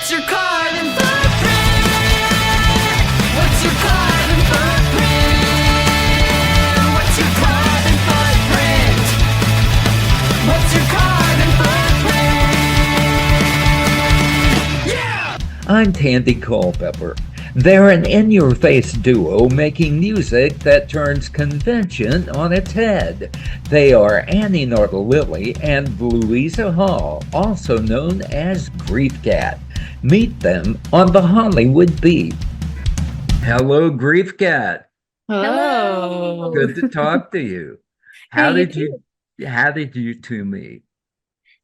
What's your carbon footprint? What's your carbon footprint? What's your carbon footprint? What's your carbon footprint? Yeah! I'm Tandy Culpepper. They're an in-your-face duo making music that turns convention on its head. They are Annie Nardlilli and Louisa Hall, also known as Griefcat. Meet them on the Hollywood Beat. Hello, Griefcat. Hello. Good to talk to you. How did you two meet?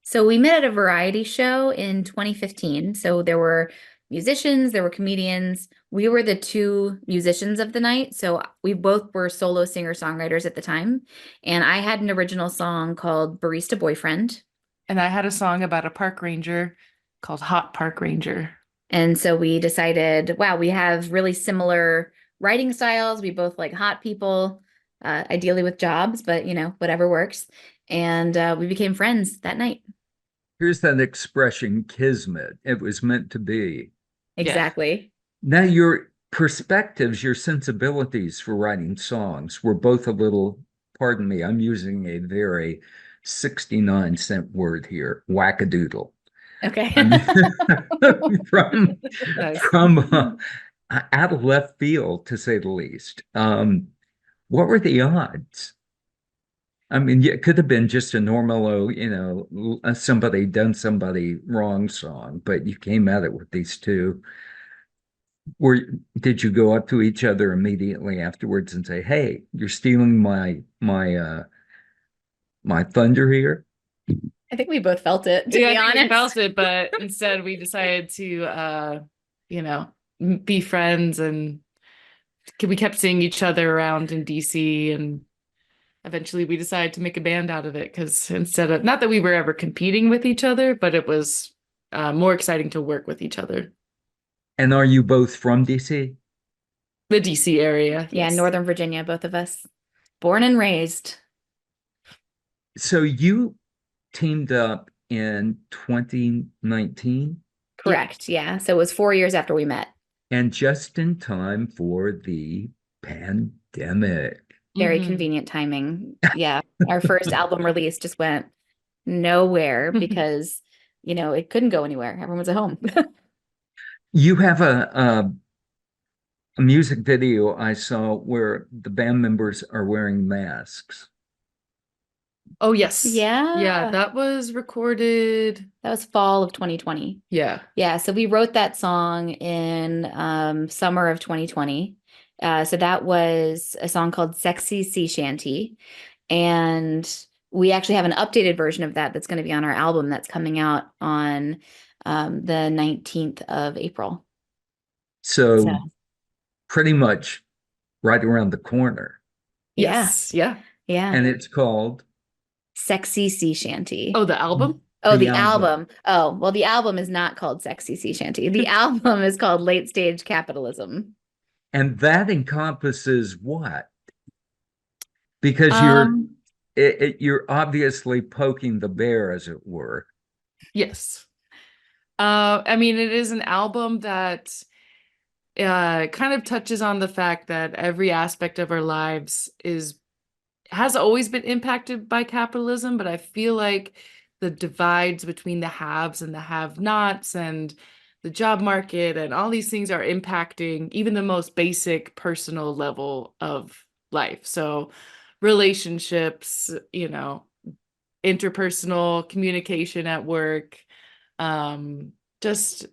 So we met at a variety show in 2015. So there were musicians, there were comedians. We were the two musicians of the night. So we both were solo singer-songwriters at the time. And I had an original song called Barista Boyfriend. And I had a song about a park ranger called Hot Park Ranger. And so we decided, wow, we have really similar writing styles. We both like hot people, ideally with jobs, but whatever works. And we became friends that night. Here's that expression, kismet. It was meant to be. Exactly. Now, your perspectives, your sensibilities for writing songs were both a little, pardon me, I'm using a very 69-cent word here, wackadoodle. Okay. from Nice. Out of left field, to say the least. What were the odds? I mean, it could have been just a normal, somebody done somebody wrong song, but you came at it with these two. Did you go up to each other immediately afterwards and say, "Hey, you're stealing my thunder here"? I think we both felt it, to be honest. We felt it, but instead we decided to, be friends, and we kept seeing each other around in DC, and eventually we decided to make a band out of it, because instead of, not that we were ever competing with each other, but it was more exciting to work with each other. And are you both from DC? The DC area. Yeah, yes. Northern Virginia, both of us. Born and raised. So you teamed up in 2019? Correct, yeah. So it was 4 years after we met. And just in time for the pandemic. Very Mhm. convenient timing. Yeah. Our first album release just went nowhere because, it couldn't go anywhere. Everyone was at home. You have a music video I saw where the band members are wearing masks. Oh, yes. Yeah. Yeah, that was recorded. That was fall of 2020. Yeah. Yeah, so we wrote that song in summer of 2020. So that was a song called Sexy Sea Shanty. And we actually have an updated version of that that's going to be on our album that's coming out on the 19th of April. So pretty much right around the corner. Yes. Yeah. Yeah. And it's called Sexy Sea Shanty. Oh, the album? Oh, the the album. album. Oh, well, the album is not called Sexy Sea Shanty. The album is called Stage Capitalism. And that encompasses what? Because you're obviously poking the bear, as it were. Yes. I mean, it is an album that kind of touches on the fact that every aspect of our lives has always been impacted by capitalism, but I feel like the divides between the haves and the have-nots and the job market and all these things are impacting even the most basic personal level of life. So relationships, interpersonal communication at work, just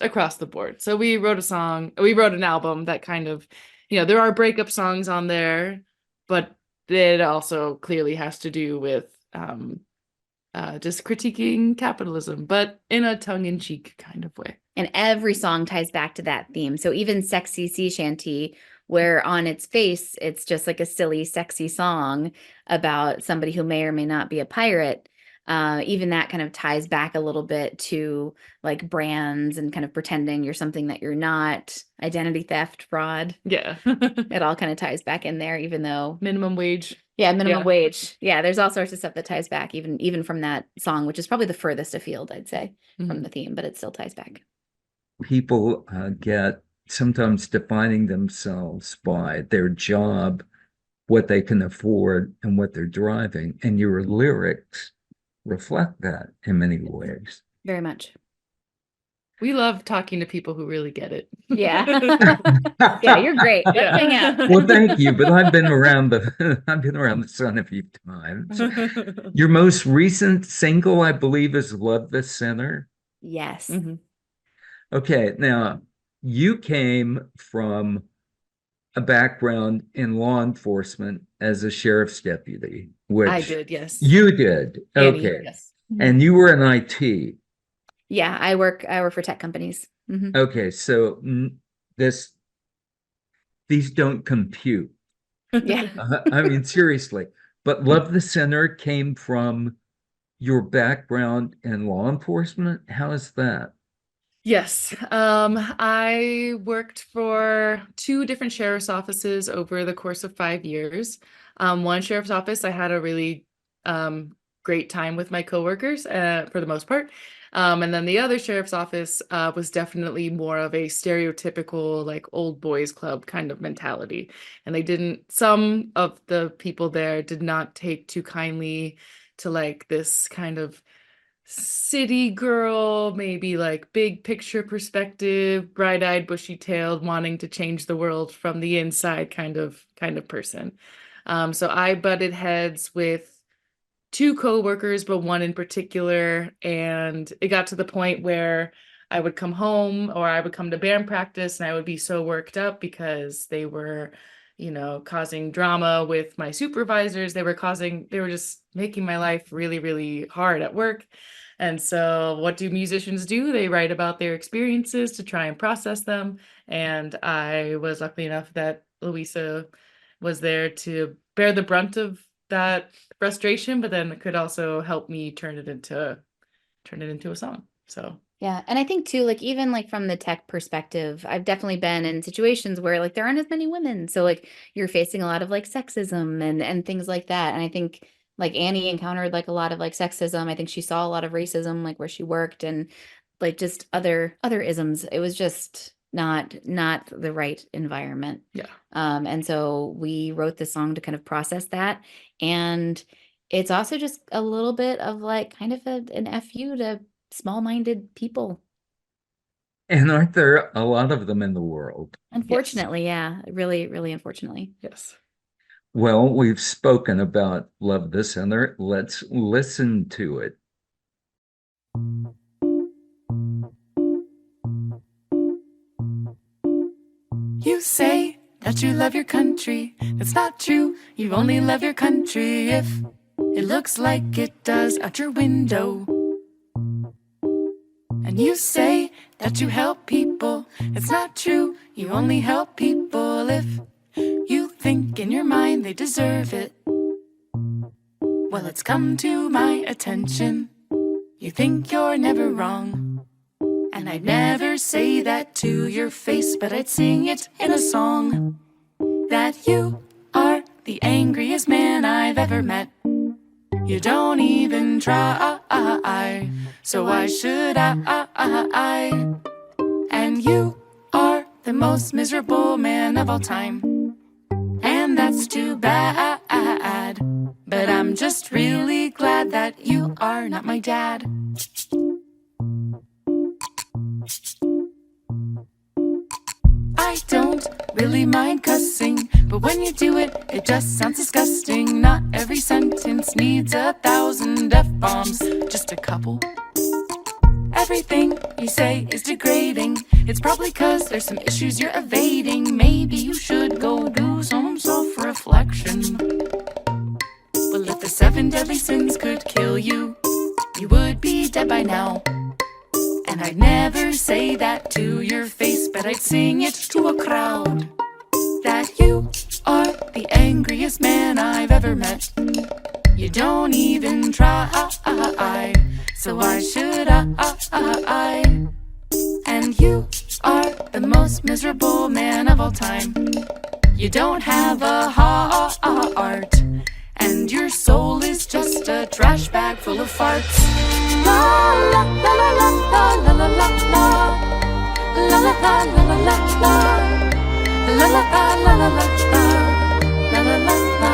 across the board. So we wrote an album that kind of, there are breakup songs on there, but it also clearly has to do with just critiquing capitalism, but in a tongue-in-cheek kind of way. And every song ties back to that theme. So even Sexy Sea Shanty, where on its face, it's just like a silly, sexy song about somebody who may or may not be a pirate. Even that kind of ties back a little bit to like brands and kind of pretending you're something that you're not, identity theft, fraud. Yeah. It all kind of ties back in there, even though Minimum wage. yeah, minimum Yeah. wage. Yeah, there's all sorts of stuff that ties back, even from that song, which is probably the furthest afield, I'd say, from the theme, but it still ties back. people get sometimes defining themselves by their job, what they can afford, and what they're driving. And your lyrics reflect that in many ways. Very much. We love talking to people who really get it. Yeah. Yeah, you're great. Let's Yeah. hang out. Well, thank you, but I've been around the sun a few times. Your most recent single, I believe, is Love the Sinner. Yes. Mhm. Okay, now you came from a background in law enforcement as a sheriff's deputy, which I did, yes. you did. Annie, Okay. yes. And you were in IT. Yeah, I work for tech companies. Mhm. Okay, so these don't compute. Yeah. I mean, seriously. But Love the Sinner came from your background in law enforcement? How is that? Yes. I worked for 2 different sheriff's offices over the course of 5 years. One sheriff's office, I had a really great time with my coworkers for the most part. And then the other sheriff's office was definitely more of a stereotypical, like, old boys club kind of mentality. And some of the people there did not take too kindly to, like, this kind of city girl, maybe like big picture perspective, bright-eyed, bushy-tailed, wanting to change the world from the inside kind of person. So I butted heads with 2 coworkers, but one in particular, and it got to the point where I would come home or I would come to band practice and I would be so worked up because they were, causing drama with my supervisors. They were just making my life really, really hard at work. And so what do musicians do? They write about their experiences to try and process them. And I was lucky enough that Louisa was there to bear the brunt of that frustration, but then it could also help me turn it into a song. So Yeah. And I think too, like even like from the tech perspective, I've definitely been in situations where like there aren't as many women. So like you're facing a lot of like sexism and things like that. And I think like Annie encountered like a lot of like sexism. I think she saw a lot of racism like where she worked and like just other isms. It was just not the right environment. yeah. And so we wrote this song to kind of process that. And it's also just a little bit of like kind of an FU to small-minded people. And aren't there a lot of them in the world? Unfortunately, yeah, really, really unfortunately. Yes. Well, we've spoken about Love the Sinner. Let's listen to it. You say that you love your country. That's not true. You only love your country if it looks like it does out your window. And you say that you help people. It's not true. You only help people if you think in your mind they deserve it. Well, it's come to my attention. You think you're never wrong. And I'd never say that to your face, but I'd sing it in a song. That you are the angriest man I've ever met. You don't even try, so why should I? And you are the most miserable man of all time. And that's too bad. But I'm just really glad that you are not my dad. I don't really mind cussing, but when you do it, it just sounds disgusting. Not every sentence needs 1,000 F-bombs, just a couple. Everything you say is degrading. It's probably 'cause there's some issues you're evading. Maybe you should go do some self-reflection. Well, if the 7 deadly sins could kill you, you would be dead by now. And I'd never say that to your face, but I'd sing it to a crowd. That you are the angriest man I've ever met. You don't even try, so why should I? And you are the most miserable man of all time. You don't have a heart, and your soul is just a trash bag full of farts. La la la la la la la la la la. la la la la la la la la la la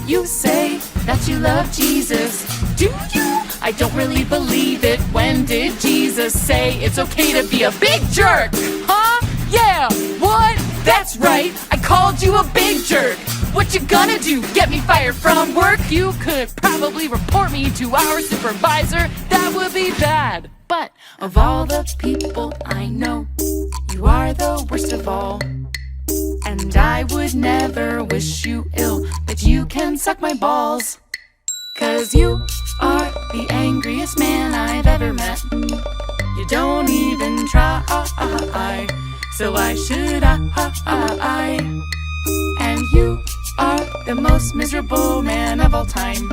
You say that you love Jesus, do you? I don't really believe it. When did Jesus say it's okay to be a big jerk? Huh? Yeah, what? That's right, I called you a big jerk. What you gonna do, get me fired from work? You could probably report me to our supervisor. That would be bad. But of all the people I know, you are the worst of all. And I would never wish you ill, but you can suck my balls. 'Cause you are the angriest man I've ever met. You don't even try, so why should I? And you are the most miserable man of all time.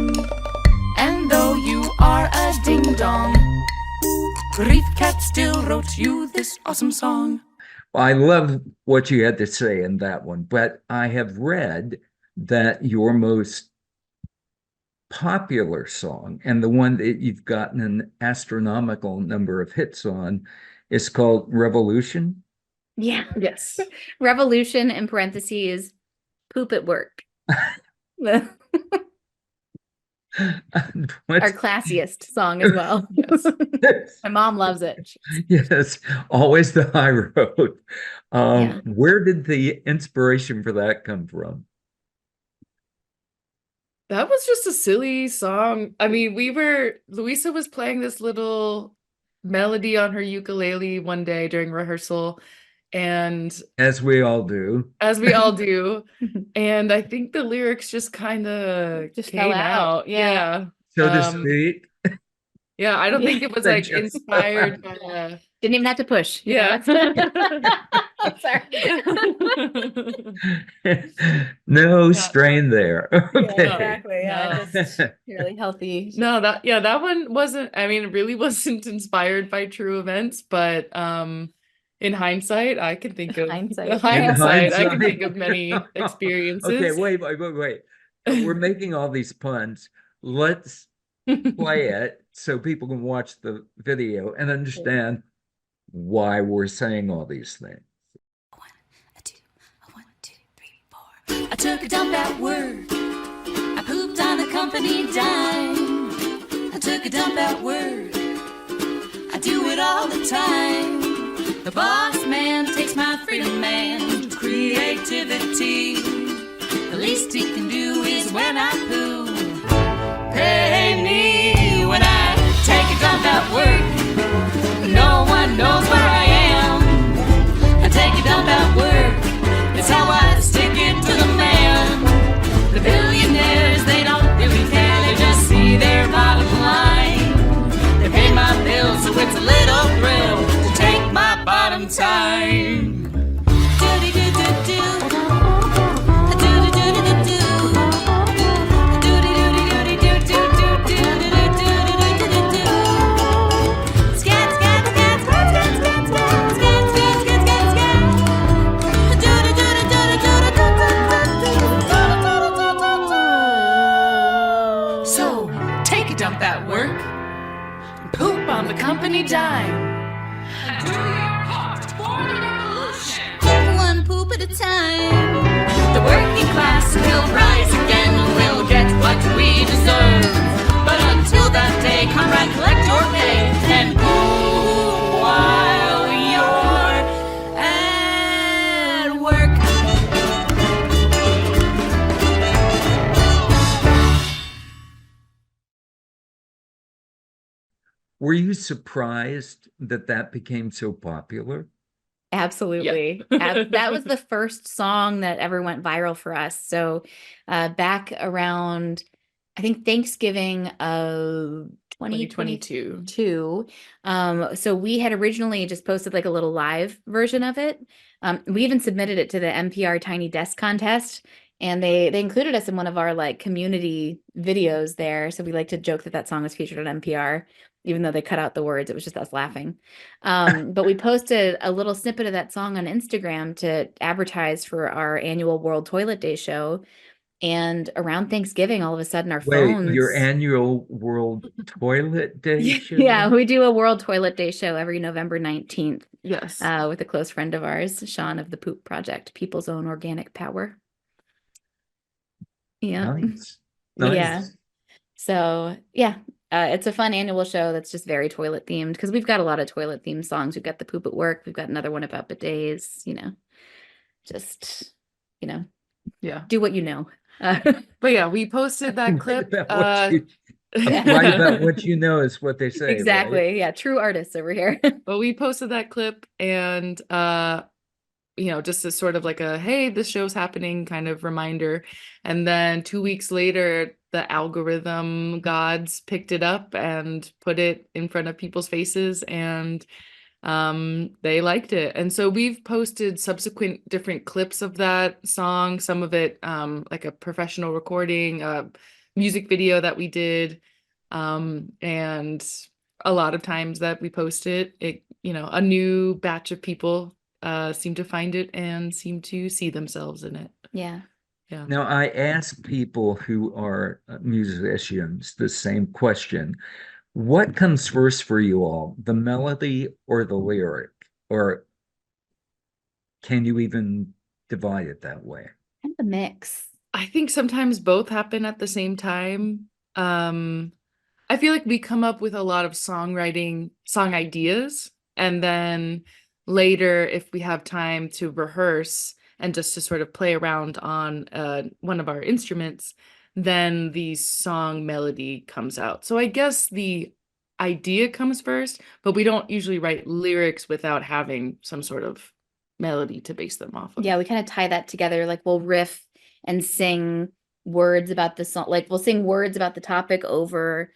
And though you are a ding-dong, Griefcat still wrote you this awesome song. I love what you had to say in that one, but I have read that your most popular song, and the one that you've gotten an astronomical number of hits on, is called Revolution. Yeah. Yes. Revolution, in parentheses, poop at work. Our classiest song as well. Yes. My mom loves it. Yes, always the high road. Yeah. Where did the inspiration for that come from? That was just a silly song. I mean, Louisa was playing this little melody on her ukulele one day during rehearsal, and As we all do. as we all do, and I think the lyrics just kind of Just came fell out. Yeah. So to Um, speak. Yeah, I don't think it was They like just- inspired by Didn't even have to push. you yeah. know? Sorry. No strain there. Okay. Exactly. Yeah, No. just really healthy. No, that one wasn't, I mean, it really wasn't inspired by true events, but in hindsight, I can think of Hindsight. In hindsight, I can hindsight. think of many experiences. Okay, wait. We're making all these puns. Let's play it so people can watch the video and understand why we're saying all these things. A two, a 1, 2, 3, 4. I took a dump at work. I pooped on the company dime. I took a dump at work. I do it all the time. The boss man takes my freedom man to creativity. The least he can do is when I poo. Pay me when I take a dump at work. No one knows where I am. I take a dump at work. It's how I stick it to the man. The billionaires, they don't really care. They just see their bottom line. They pay my bills, so it's a little thrill to take my bottom time. So, take a dump at work, poop on the company dime, and do your part for the revolution. One poop at a time. The working class will rise again, we'll get what we deserve. But until that day, comrade, collect your pay and poop while you're at work. Were you surprised that that became so popular? Absolutely. That was the first song that ever went viral for us. So back around, I think, Thanksgiving of 2022. 2022. So we had originally just posted like a little live version of it. We even submitted it to the NPR Tiny Desk contest, and they included us in one of our like community videos there. So we like to joke that that song was featured on NPR, even though they cut out the words. It was just us laughing. But we posted a little snippet of that song on Instagram to advertise for our annual World Toilet Day show. And around Thanksgiving, all of a sudden our Wait, your phones. annual World Toilet Day Yeah, show? we do a World Toilet Day show every November 19th Yes. with a close friend of ours, Sean of the Poop Project, People's Own Organic Power. Yeah. Nice. Yeah. Nice. So, yeah, it's a fun annual show that's just very toilet themed because we've got a lot of toilet themed songs. We've got the poop at work. We've got another one about bidets, just, you know, Yeah. do what you know. But yeah, we posted that clip. Write about what you know is what they say, right? Exactly. Yeah, true artists over here. But we posted that clip and just as sort of like a hey, this show's happening kind of reminder. And then 2 weeks later, the algorithm gods picked it up and put it in front of people's faces, and they liked it. And so we've posted subsequent different clips of that song, some of it like a professional recording, a music video that we did. And a lot of times that we post it, a new batch of people seem to find it and seem to see themselves in it. Yeah. Yeah. Now, I ask people who are musicians the same question. What comes first for you all, the melody or the lyric? Or can you even divide it that way? Kind of a mix. I think sometimes both happen at the same time. I feel like we come up with a lot of song ideas, and then later, if we have time to rehearse and just to sort of play around on one of our instruments, then the song melody comes out. So I guess the idea comes first, but we don't usually write lyrics without having some sort of melody to base them off of. Yeah, we kind of tie that together. Like we'll riff and sing words about the song. Like we'll sing words about the topic over,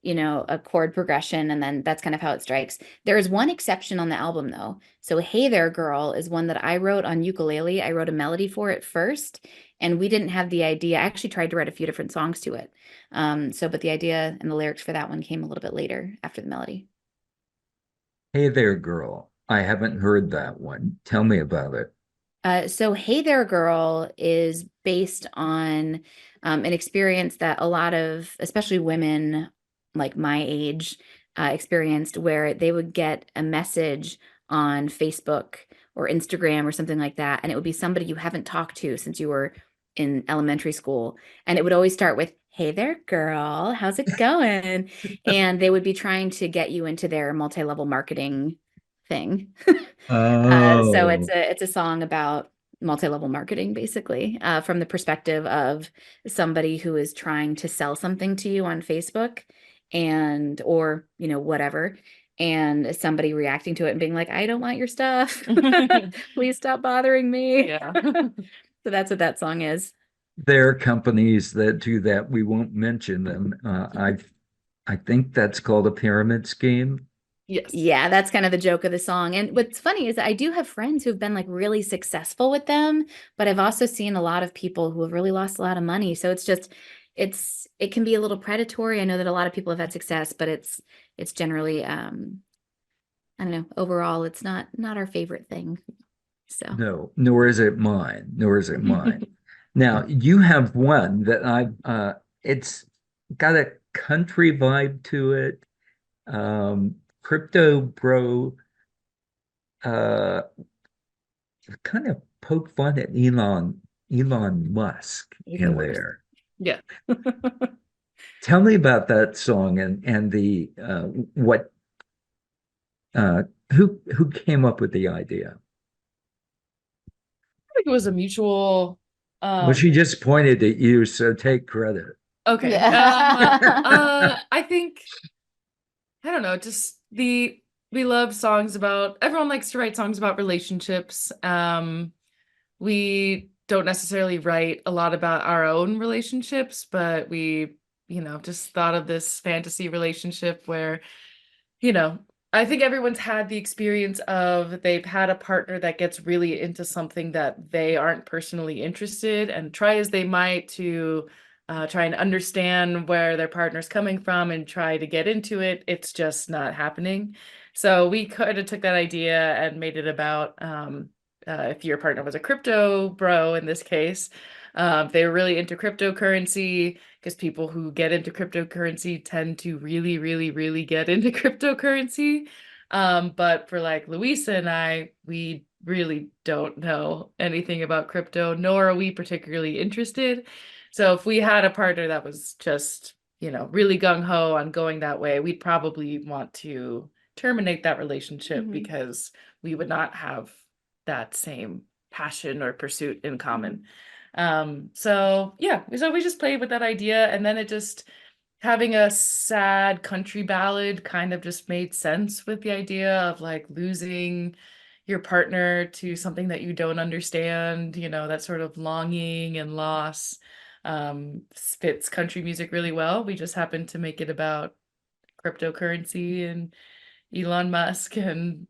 a chord progression, and then that's kind of how it strikes. There is one exception on the album though. So Hey There Girl is one that I wrote on ukulele. I wrote a melody for it first, and we didn't have the idea. I actually tried to write a few different songs to it. But the idea and the lyrics for that one came a little bit later after the melody. Hey There Girl. I haven't heard that one. Tell me about it. So Hey There Girl is based on an experience that a lot of, especially women like my age, experienced, where they would get a message on Facebook or Instagram or something like that, and it would be somebody you haven't talked to since you were in elementary school, and it would always start with, "Hey there, girl, how's it going?" And they would be trying to get you into their multi-level marketing thing. So Oh, it's a song about multi-level marketing, basically, from the perspective of somebody who is trying to sell something to you on Facebook or whatever, and somebody reacting to it and being like, "I don't want your stuff. Please stop bothering me." Yeah. So that's what that song is. there are companies that do that. We won't mention them. I think that's called a pyramid scheme. Yes. Yeah, that's kind of the joke of the song. And what's funny is I do have friends who've been like really successful with them, but I've also seen a lot of people who have really lost a lot of money. So it can be a little predatory. I know that a lot of people have had success, but it's generally I don't know, overall it's not our favorite thing. So No, nor is it mine. Nor is it mine. Now, you have one that it's got a country vibe to it. Crypto bro, kind of poke fun at Elon Musk he's the in worst. there. Yeah. Tell me about that song and the what who came up with the idea? I think it was a mutual. Well, she just pointed at you, so take credit. Okay. Yeah. I think, I don't know, just we love songs about, everyone likes to write songs about relationships. We don't necessarily write a lot about our own relationships, but we, just thought of this fantasy relationship where, I think everyone's had the experience of they've had a partner that gets really into something that they aren't personally interested, and try as they might to try and understand where their partner's coming from and try to get into it, it's just not happening. So we kind of took that idea and made it about if your partner was a crypto bro in this case, They were really into cryptocurrency, because people who get into cryptocurrency tend to really, really, really get into cryptocurrency. But for like Louisa and I, we really don't know anything about crypto, nor are we particularly interested. So if we had a partner that was just, really gung-ho on going that way, we'd probably want to terminate that relationship because we would not have that same passion or pursuit in common. So we just played with that idea, and then it just having a sad country ballad kind of just made sense with the idea of like losing your partner to something that you don't understand, that sort of longing and loss fits country music really well. We just happened to make it about cryptocurrency and Elon Musk and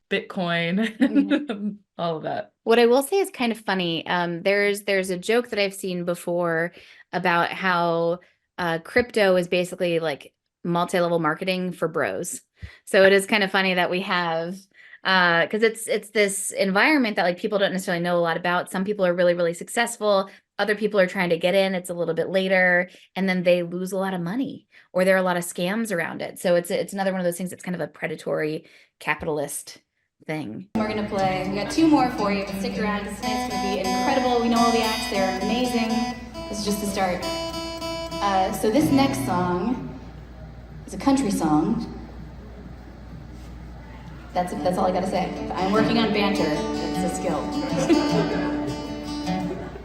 Bitcoin and all of that. What I will say is kind of funny. There's a joke that I've seen before about how crypto is basically like multi-level marketing for bros. So it is kind of funny that we have because it's this environment that like people don't necessarily know a lot about. Some people are really, really successful. Other people are trying to get in. It's a little bit later, and then they lose a lot of money, or there are a lot of scams around it. So it's another one of those things that's kind of a predatory capitalist thing. We're gonna play. We got two more for you, but stick around because tonight's gonna be incredible. We know all the acts; they're amazing. This is just the start. So this next song is a country song. That's all I gotta say. I'm working on banter. It's a skill.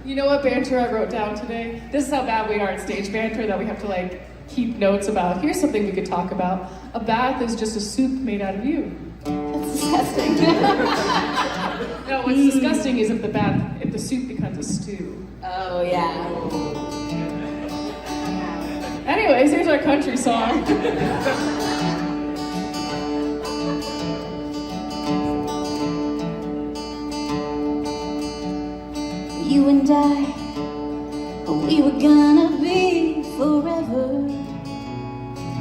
You know what banter I wrote down today? This is how bad we are at stage banter that we have to like keep notes about. Here's something we could talk about. A bath is just a soup made out of you. That's disgusting. No, what's disgusting is if the soup becomes a stew. Oh yeah. Anyways, here's our country song. You and I, we were gonna be forever,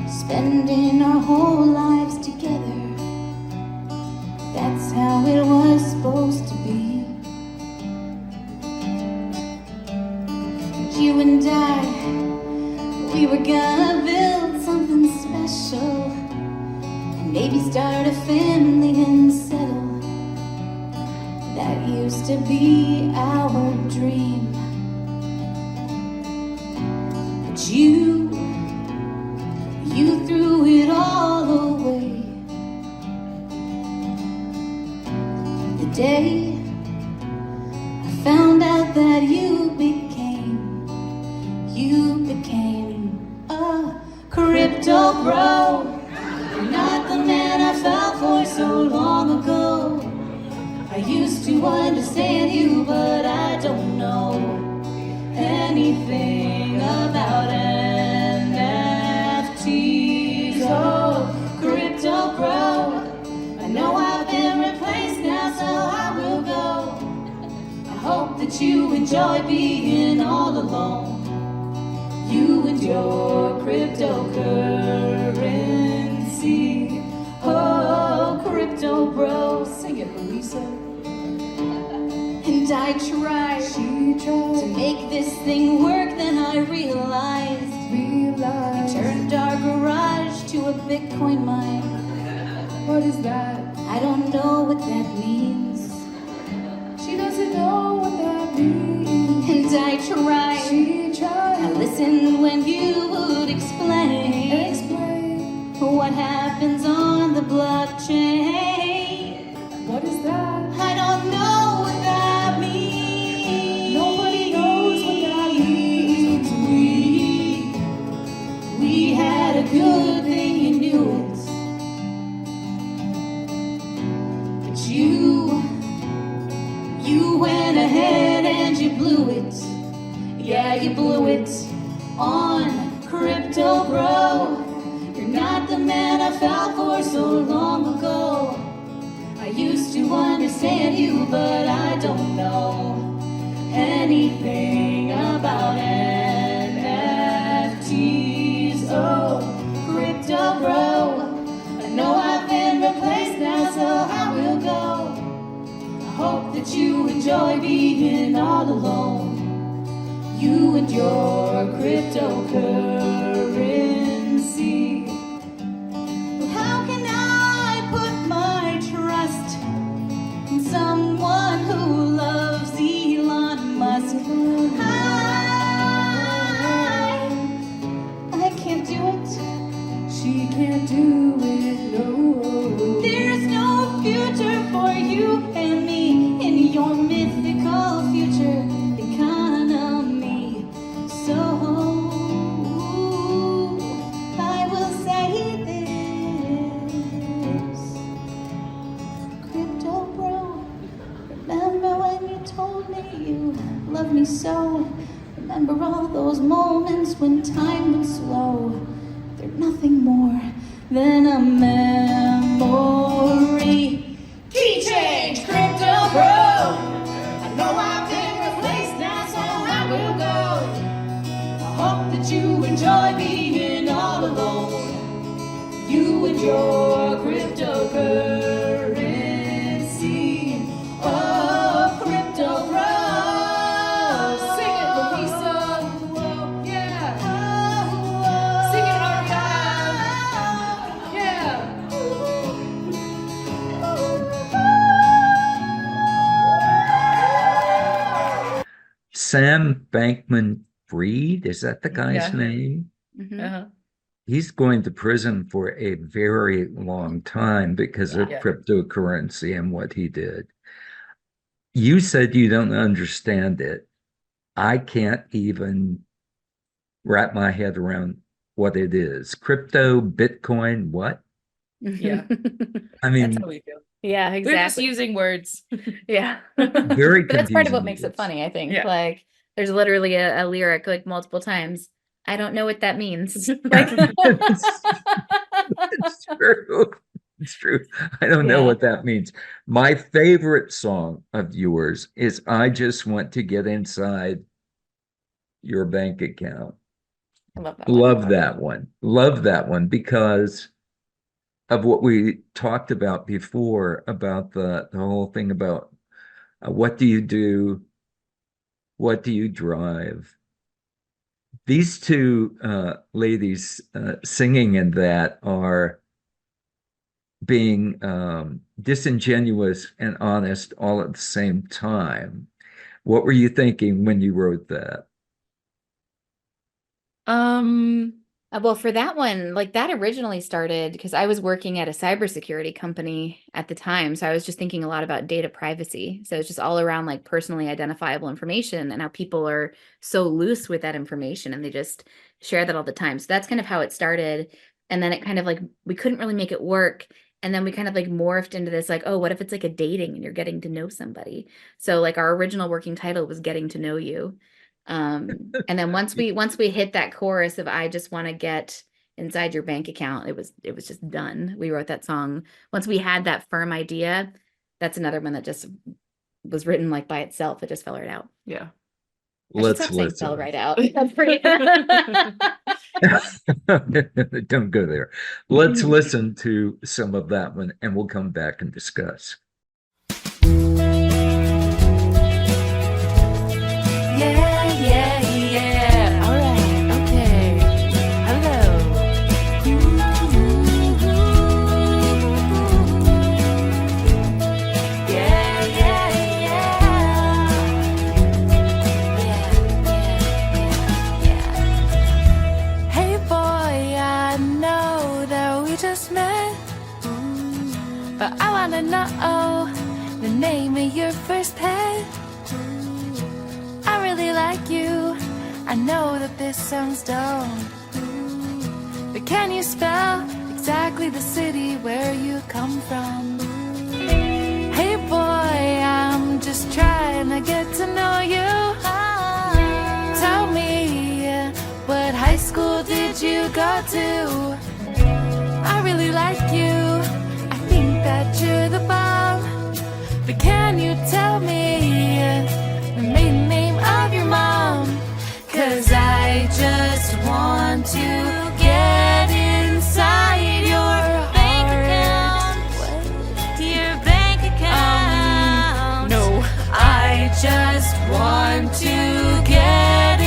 spending our whole lives together. That's how it was supposed to be. You and I, we were gonna build something special, and maybe start a family and settle. That used to be our dream. But you threw it all away. The day I found out that you became a crypto bro. You're not the man I fell for so long ago. I used to understand you, but I don't know anything about NFTs. Oh, crypto bro, I know I've been replaced now, so I will go. I hope that you enjoy being all alone. You and your cryptocurrency. Oh, crypto bro, sing it, Louisa. And I tried to make this thing work, then I realized we turned our garage to a Bitcoin mine. What is that? I don't know what that means. She doesn't know what that means. And I tried. I listened when you would explain what happens on the blockchain. What is that? I don't know what that means. Nobody knows what that means. We had a good thing, you knew it. But you went ahead and you blew it. Yeah, you blew it on crypto bro. You're not the man I fell for so long ago. I used to understand you, but I don't know anything about NFTs. Oh, crypto bro, I know I've been replaced now, so I will go. I hope that you enjoy being all alone. You and your cryptocurrency. Well, how can I put my trust in someone who loves Elon Musk? I can't do it. She can't do it, no. There's no future for you and me in your mythical future economy. So I will say this. Crypto bro, remember when you told me you loved me so? Remember all those moments when time went slow? They're nothing more than a memory. Key change, crypto bro. I know I've been replaced now, so I will go. I hope that you enjoy being all alone. You and your cryptocurrency. Oh, crypto bro. Sing it, Louisa. Yeah. Sing it, Ariana. Yeah. Sam Bankman-Fried, is that the guy's Yeah. name? Mhm. Uh-huh. He's going to prison for a very long time because of Yeah. cryptocurrency and what he did. You said you don't understand it. I can't even wrap my head around what it is. Crypto, Bitcoin, what? Yeah. I That's mean, how we feel. Yeah, We're just exactly. using words. Yeah. Very But that's part of what confusing makes it words. funny, I think. Yeah. Like, there's literally a lyric like multiple times. I don't know what that means. Like, It's true. It's true. I don't know Yeah. what that means. My favorite song of yours is I Just Want to Get Inside Your Bank Account. I love that one. Love that one. Love that one because of what we talked about before about the whole thing about what do you do? What do you drive? These two ladies singing in that are being disingenuous and honest all at the same time. What were you thinking when you wrote that? Well, for that one, like that originally started because I was working at a cybersecurity company at the time. So I was just thinking a lot about data privacy. So it's just all around like personally identifiable information and how people are so loose with that information and they just share that all the time. So that's kind of how it started. And then it kind of like, we couldn't really make it work. And then we kind of like morphed into this like, oh, what if it's like a dating and you're getting to know somebody? So like our original working title was Getting to Know You. And then once we hit that chorus of I just want to get inside your bank account, it was just done. We wrote that song. Once we had that firm idea, that's another one that just was written like by itself. It just fell right out. Yeah. I should Let's stop saying fell listen. right out. That's pretty. Don't go there. Let's listen to some of that one and we'll come back and discuss. Yeah. All right. Okay. Hello. Yeah. Hey boy, I know that we just met, but I wanna know the name of your first pet. I really like you. I know that this sounds dumb, but can you spell exactly the city where you come from? Hey boy, I'm just trying to get to know you. Tell me, what high school did you go to? I really like you. I think that you're the bomb, but can you tell me the maiden name of your mom? 'Cause I just want to get inside your bank account. Your bank account. No. I just want to get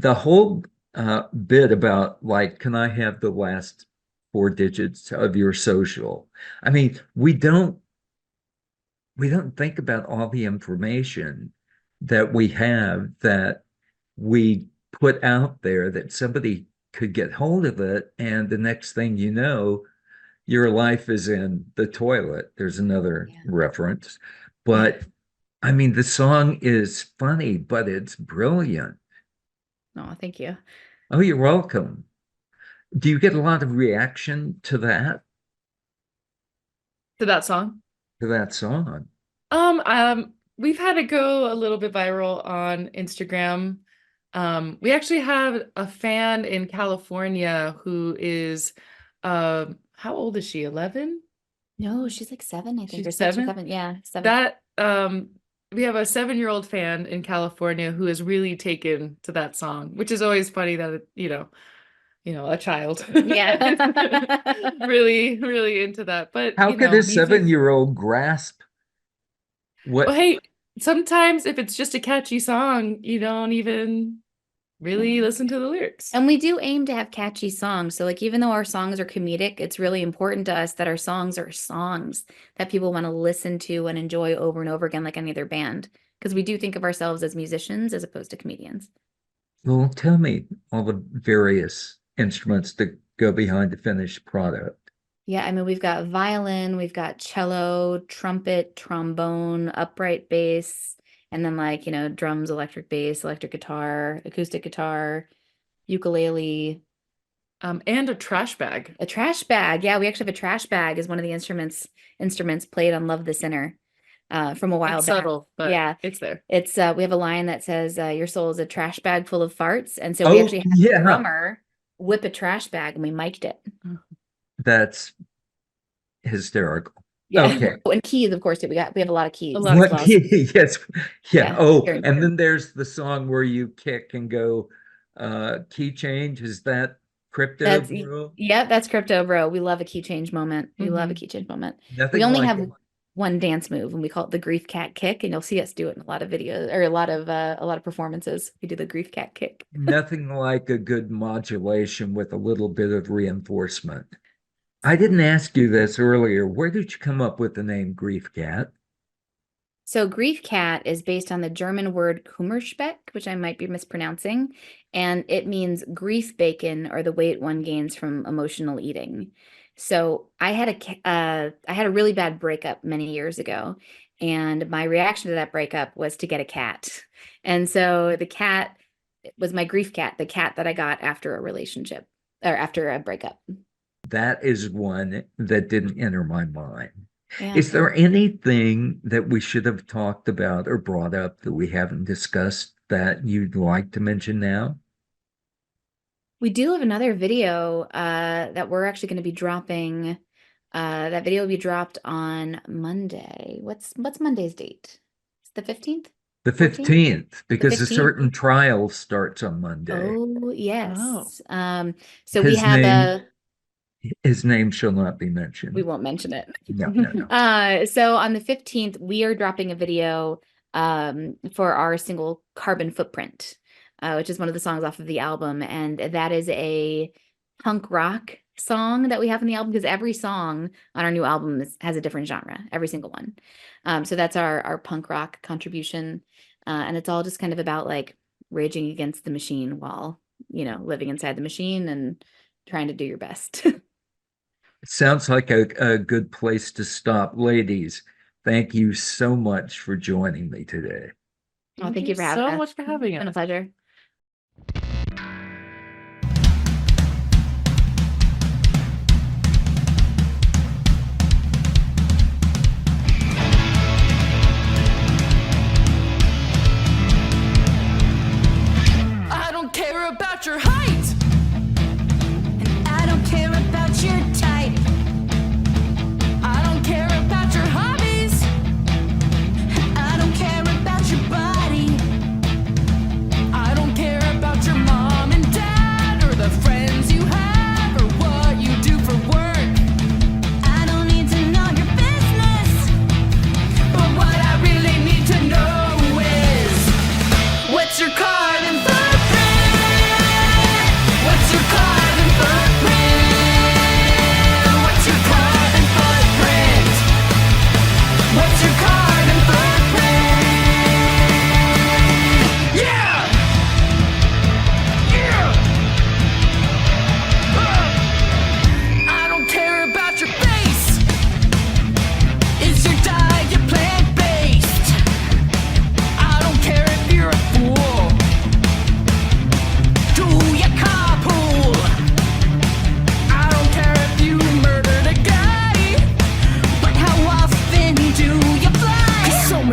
the whole bit about like, can I have the last 4 digits of your social? I mean, we don't think about all the information that we have that we put out there that somebody could get hold of it, and the next thing you know, your life is in the toilet. There's another reference. But I mean, the song is funny, but it's brilliant. Oh, thank you. Oh, you're welcome. Do you get a lot of reaction to that? To that song? To that song? We've had it go a little bit viral on Instagram. We actually have a fan in California who is, how old is she? 11? No, she's like 7, I think, She's or 6 or 7? 7. Yeah, 7. That, we have a 7-year-old fan in California who is really taken to that song, which is always funny that, a child Yeah. really, really into that. But How could a 7-year-old grasp what? Well, hey, sometimes if it's just a catchy song, you don't even really listen to the lyrics. And we do aim to have catchy songs. So like, even though our songs are comedic, it's really important to us that our songs are songs that people want to listen to and enjoy over and over again, like any other band. Because we do think of ourselves as musicians as opposed to comedians. Well, tell me all the various instruments that go behind the finished product. Yeah, I mean, we've got violin, we've got cello, trumpet, trombone, upright bass, and then like, drums, electric bass, electric guitar, acoustic guitar, ukulele. And a trash bag. A trash bag. Yeah, we actually have a trash bag as one of the instruments played on Love the Sinner from a while It's back. subtle, but yeah, it's there. It's we have a line that says, your soul is a trash bag full of farts. And so we actually had the drummer whip a trash bag and we mic'd it. That's hysterical. Yeah. Okay. And keys, of course, too. We have a lot of keys. A lot of keys. Yes. Yeah. Oh, very and then there's the song where you kick and go key change. Is that Crypto Bro? Yeah, that's Crypto Bro. We love a key change moment. We love a key change moment. Nothing we only like have one dance move, and we call it the Grief Cat kick, and you'll see us do it in a lot of videos or a lot of performances. We do the Grief Cat kick. Nothing like a good modulation with a little bit of reinforcement. I didn't ask you this earlier. Where did you come up with the name Grief Cat? So Grief Cat is based on the German word Kummerspeck, which I might be mispronouncing, and it means grief bacon, or the weight one gains from emotional eating. So I had a really bad breakup many years ago, and my reaction to that breakup was to get a cat. And so the cat was my grief cat, the cat that I got after a relationship or after a breakup. That is one that didn't enter my mind. Yeah. Is there anything that we should have talked about or brought up that we haven't discussed that you'd like to mention now? We do have another video that we're actually going to be dropping. That video will be dropped on Monday. What's Monday's date? It's the 15th? The 15th, because The 15th. a certain trial starts on Monday. Oh, yes. Oh. So we have his name shall not be mentioned. We won't mention it. No. So on the 15th, we are dropping a video for our single Carbon Footprint, which is one of the songs off of the album. And that is a punk rock song that we have in the album, because every song on our new album has a different genre, every single one. So that's our punk rock contribution. And it's all just kind of about like raging against the machine while, living inside the machine and trying to do your best. Sounds like a good place to stop. Ladies, thank you so much for joining me today. Thank you for having us. So much for having us. It's been a pleasure. I don't care about your height. And I don't care about your type. I don't care about your hobbies. I don't care about your body. I don't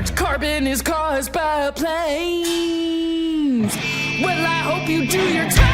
much carbon is caused by planes. Well, I hope you do your time.